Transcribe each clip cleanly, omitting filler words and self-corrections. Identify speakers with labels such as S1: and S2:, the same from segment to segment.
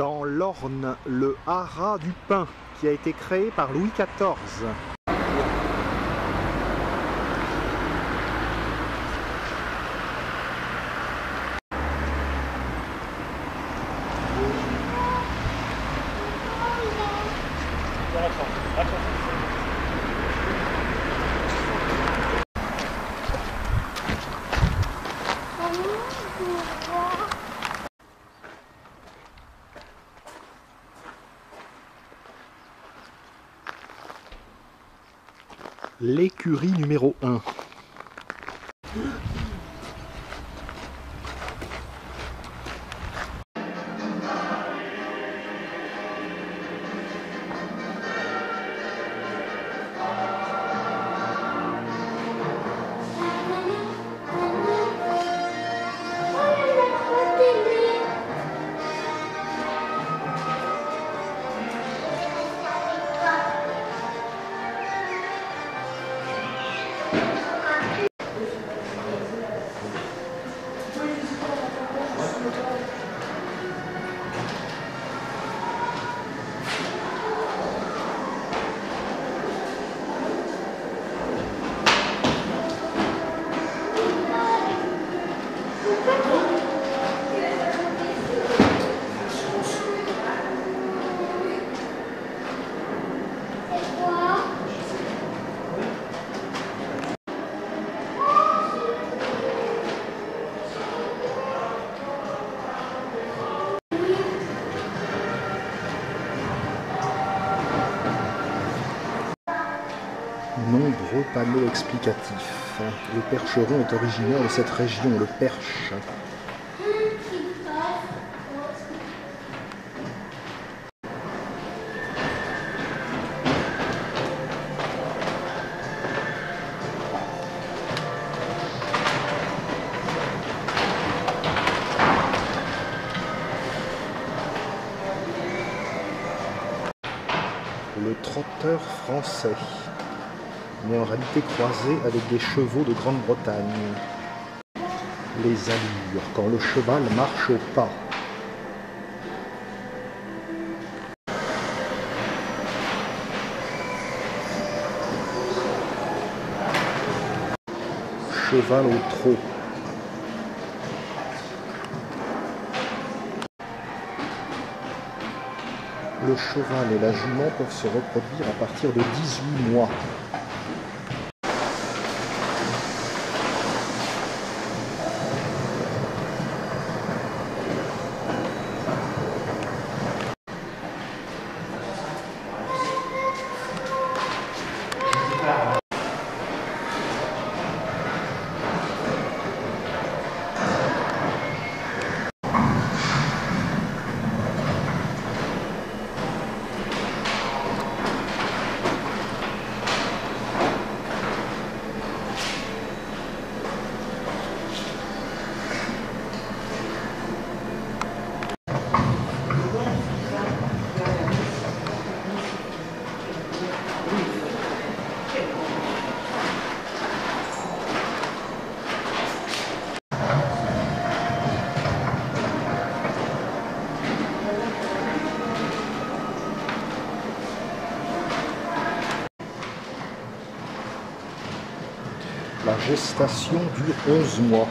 S1: Dans l'Orne, le haras du Pin, qui a été créé par Louis XIV. L'écurie numéro 1. Nombreux panneaux explicatifs. Le percheron est originaire de cette région, le Perche. Le trotteur français, mais en réalité croisé avec des chevaux de Grande-Bretagne. Les allures, quand le cheval marche au pas. Cheval au trot. Le cheval et la jument peuvent se reproduire à partir de 18 mois. La gestation dure 11 mois.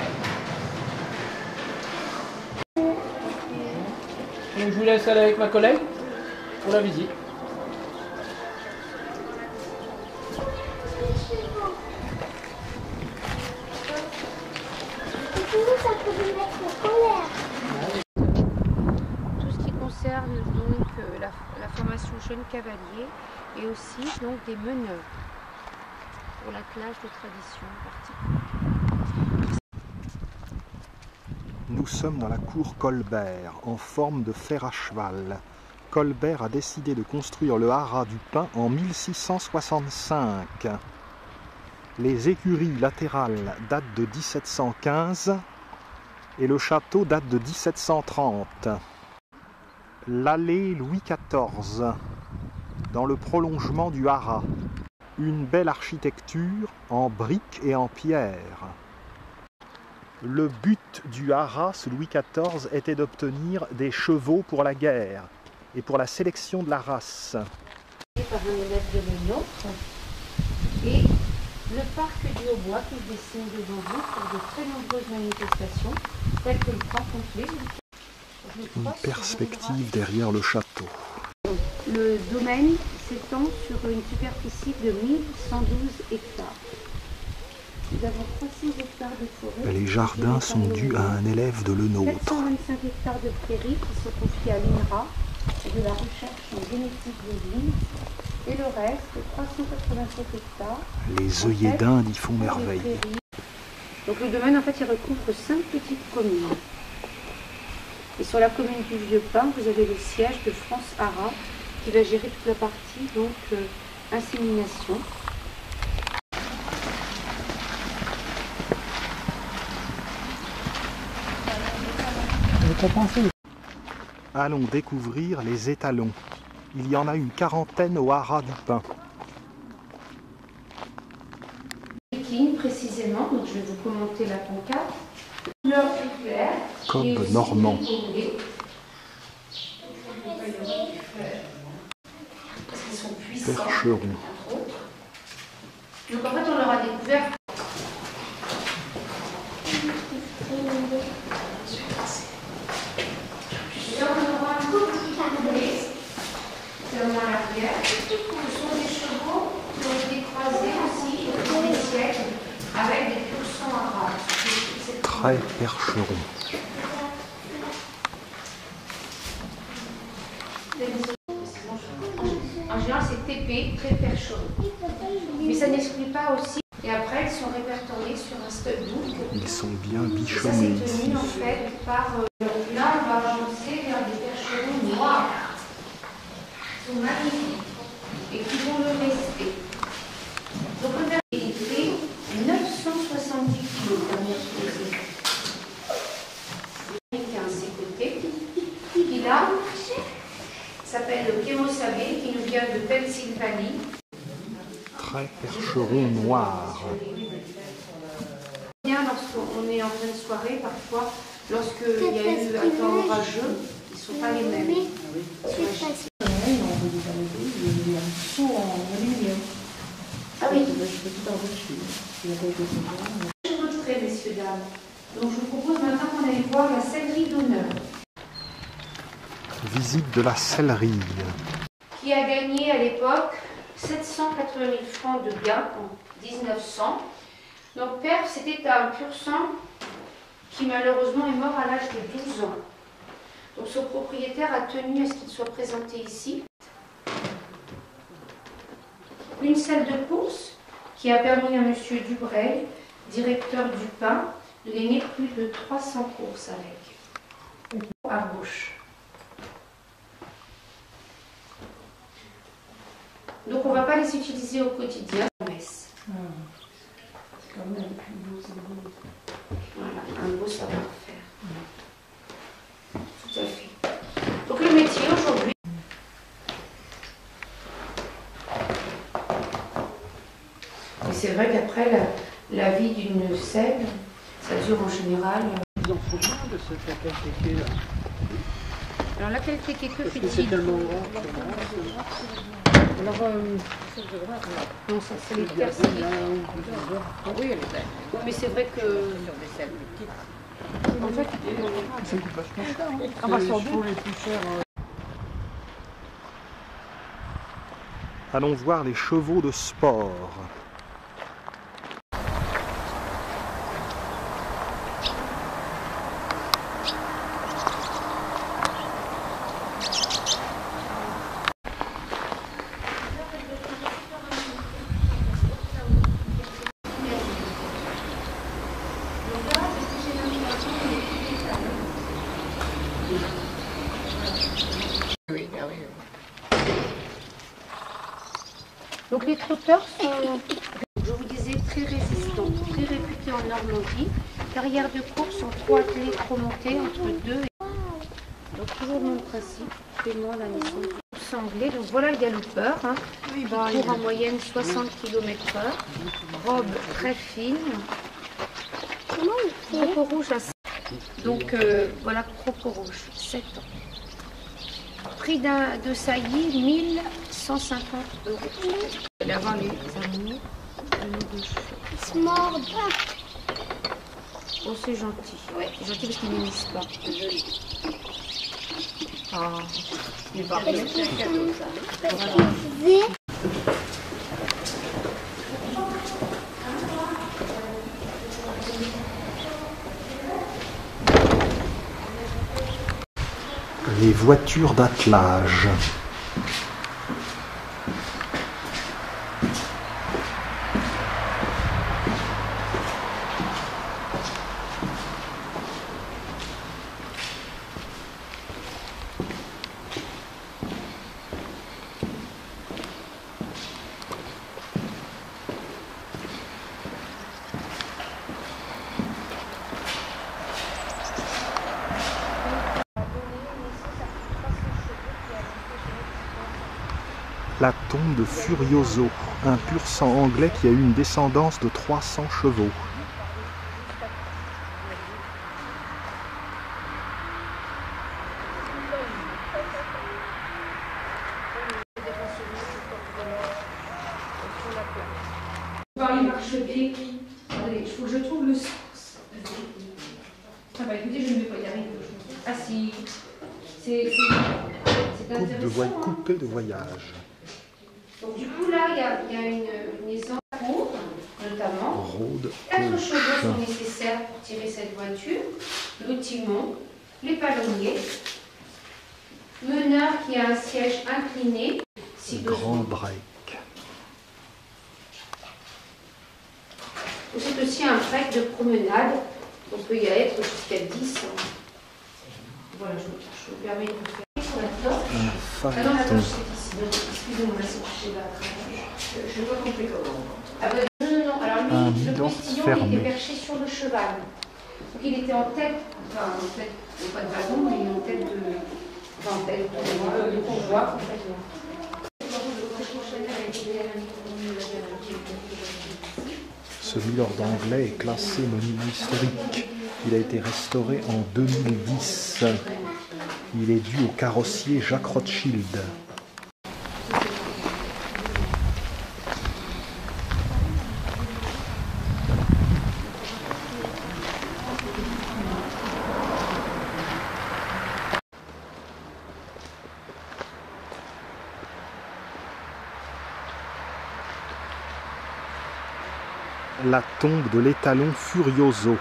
S2: Donc je vous laisse aller avec ma collègue pour la visite.
S3: Tout ce qui concerne donc la formation jeune cavalier et aussi donc des meneurs pour l'attelage de tradition particulière.
S1: Nous sommes dans la cour Colbert, en forme de fer à cheval. Colbert a décidé de construire le haras du Pin en 1665. Les écuries latérales datent de 1715 et le château date de 1730. L'allée Louis XIV, dans le prolongement du haras. Une belle architecture en briques et en pierre. Le but du haras sous Louis XIV était d'obtenir des chevaux pour la guerre et pour la sélection de la race.
S3: Par un élève de nôtre et le parc du Haut-Bois qui se dessine devant vous pour de très nombreuses manifestations telles que le camp complet.
S1: Une perspective derrière le château.
S3: Le domaine s'étend sur une superficie de 1112 hectares. Nous avons 300 hectares de forêt.
S1: Les jardins sont dus à un élève de Lenôtre.
S3: 425 hectares de prairies qui sont confiés à l'INRA et de la recherche en génétique bovine. Et le reste, 387 hectares.
S1: Les œillets d'Inde y font merveille.
S3: Donc le domaine, en fait, il recouvre 5 petites communes. Et sur la commune du Vieux-Pin, vous avez le siège de France Haras qui va gérer toute la partie, donc, insémination.
S1: Allons découvrir les étalons. Il y en a une quarantaine au haras du Pin.
S3: Décline précisément, donc je vais vous commenter la pancarte. Couleur plus claire.
S1: Cob normand. Percheron.
S3: Donc en fait on leur a découvert. Ce sont des chevaux qui ont été croisés aussi au cours des siècles avec des pur sang arabes.
S1: Très percheron.
S3: En général, c'est TP, très percheron. Mais ça n'exclut pas aussi. Et après, ils sont répertoriés sur un studbook.
S1: Ils sont bien
S3: Ça,
S1: bichonnés
S3: c'est
S1: ici.
S3: tenu en fait par. Là, on va avancer vers des percherons noirs. Ils sont magnifiques et qui vont le rester. Donc, le verre il fait 970 kg dernière posée. Il est à ses côtés. Qui là s'appelle le Kémosabé, qui nous vient de Pennsylvanie.
S1: Très percheron noir.
S3: Bien lorsqu'on est en pleine soirée, parfois, lorsqu'il y a eu un temps orageux, ils ne sont pas les mêmes. Ah oui. Je voterai, messieurs, dames. Donc je vous propose maintenant qu'on aille voir la sellerie d'honneur.
S1: Visite de la sellerie.
S3: Qui a gagné à l'époque 780 000 francs de gains en 1900. Donc Père, c'était un pur sang qui malheureusement est mort à l'âge de 12 ans. Donc son propriétaire a tenu à ce qu'il soit présenté ici. Une selle de course qui a permis à M. Dubreuil, directeur du Pin, de gagner plus de 300 courses avec. À gauche. Donc on ne va pas les utiliser au quotidien. Voilà, un beau savoir-faire. Tout à fait. Donc le métier aujourd'hui. Et c'est vrai qu'après la vie d'une selle, ça dure en général.
S2: Ils en font moins de cette qualité là.
S3: Alors la qualité que fait-il?
S2: C'est tellement grand.
S3: Alors, non, ça c'est les terres. Oui, elle est belle. Oui, mais c'est vrai que. Sur des selles petites. En fait,
S2: C'est vachement cher.
S3: Ah bah, sans
S2: les chevaux les plus chers.
S1: Allons voir les chevaux de sport.
S3: Donc les trotteurs sont, je vous disais, très résistants, très réputés en Normandie. Carrière de course en 3 attelés chromontés entre 2 et... Donc toujours le même principe, paiement à la naissance du sanglé. Donc voilà le galopeur, hein, qui court en moyenne 60 km/h, robe très fine. Croco rouge à 7. Donc voilà, Croco rouge, 7 ans. Prix de saillie, 1150 €. Vous allez avoir les animaux.
S4: Ils se mordent.
S3: Oh, c'est gentil. Ouais, c'est gentil parce qu'ils n'émissent pas. C'est joli. Ah, il va rien. C'est un cadeau, ça. Voilà.
S1: Les voitures d'attelage. La tombe de Furioso, un pur sang anglais qui a eu une descendance de 300 chevaux.
S3: Par les marchepieds. Attendez, il faut que je trouve le sens. Ah bah écoutez, je ne vais pas y arriver. Ah si. C'est intéressant.
S1: Coupée de voyage.
S3: Donc du coup là, il y a une maison courte, notamment.
S1: Rôde
S3: 4
S1: gauche.
S3: chevaux sont nécessaires pour tirer cette voiture. Le timon, les palonniers, meneur qui a un siège incliné. Si
S1: Grand
S3: besoin.
S1: break.
S3: C'est aussi un break de promenade. On peut y être jusqu'à 10. Voilà, je me permets de vous faire sur la torche.
S1: Un
S3: Ah non, la
S1: phaéton.
S3: torche c'est ici. Excusez-moi, là c'est couché là. Je vois qu'on fait comment. Ah bah, non. Alors lui,
S1: Un
S3: le
S1: bidon
S3: postillon
S1: fermé.
S3: il était perché sur le cheval. Donc il était en tête, enfin en tête, pas de wagon, mais en tête de. Enfin en tête de convoi complètement.
S1: Ce Milord anglais est classé monument historique. Il a été restauré en 2010. Il est dû au carrossier Jacques Rothschild. La tombe de l'étalon Furioso.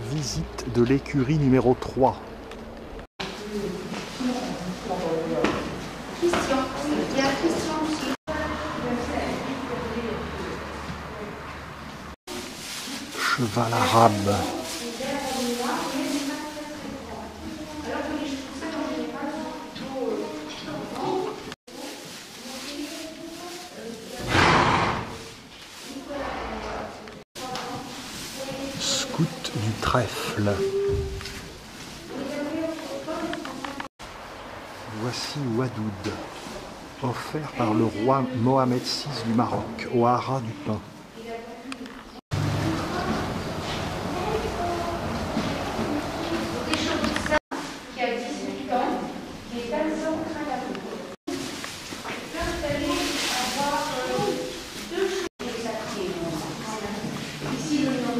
S1: Visite de l'écurie numéro 3.
S3: Christian, il y a Christian aussi.
S1: Cheval arabe. Scout du trèfle. Voici Wadoud, offert par le roi Mohamed VI du Maroc, au haras du Pin.
S3: Des chevaux qui a 18 ans, qui est absent à la route. Là, vous allez avoir 2 chevaux sacrés. Ici le nom.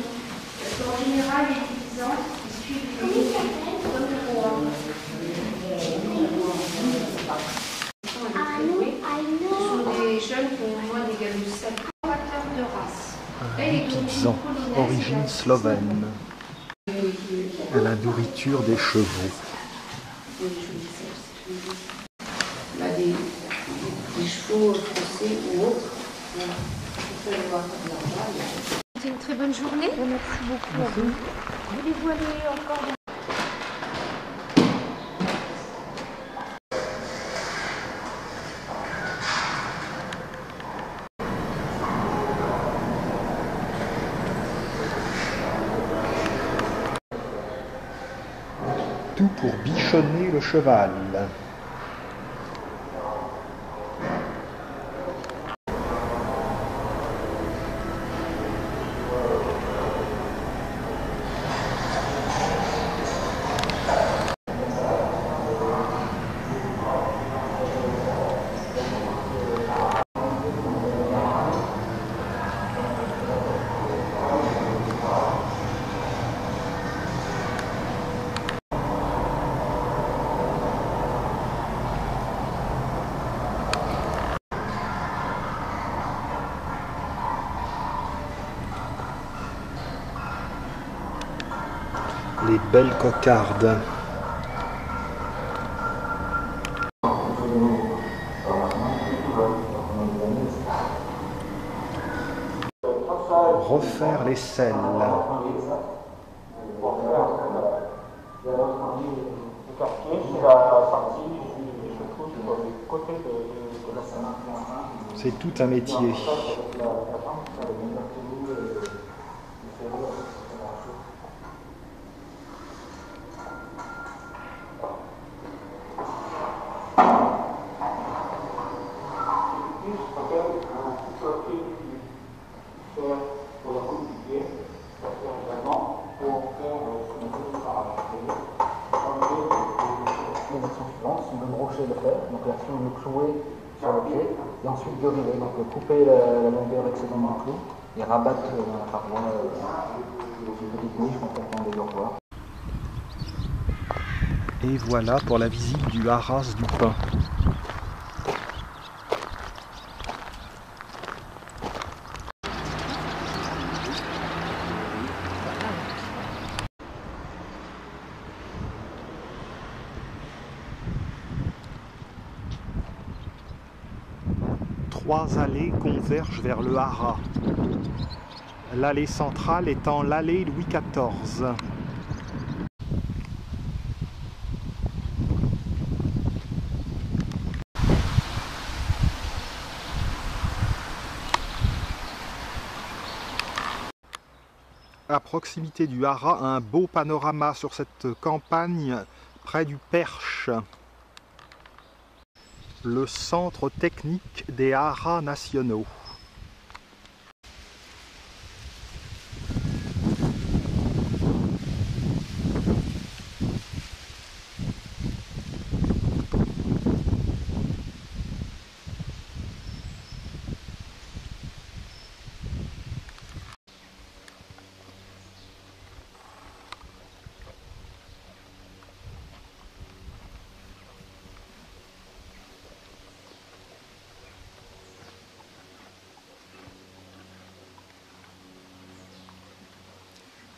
S3: Parce qu'en général, les paysans, ils suivent les lignes comme le roi. Ce sont des jeunes qui ont moins d'égal de 7 de race.
S1: Pizan, origine slovène. La nourriture des chevaux.
S3: Là, des chevaux français ou autres. Voilà. Vous pouvez voir là. C'est une très bonne journée. Merci beaucoup. Voulez-vous aller encore dans...
S1: Tout pour bichonner le cheval. des belles cocardes. Refaire les selles. C'est tout un métier.
S5: Sont de brocher le fer, donc là on le clouer sur le pied et ensuite deriver, donc couper la longueur excédente du clou et rabattre dans la paroi une petite niche complètement déverrouillée.
S1: Et voilà pour la visite du haras du pin. Trois allées convergent vers le haras. L'allée centrale étant l'allée Louis XIV. À proximité du haras, un beau panorama sur cette campagne près du Perche. Le centre technique des haras nationaux.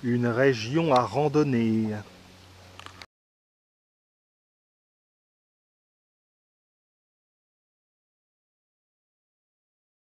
S1: Une région à randonner.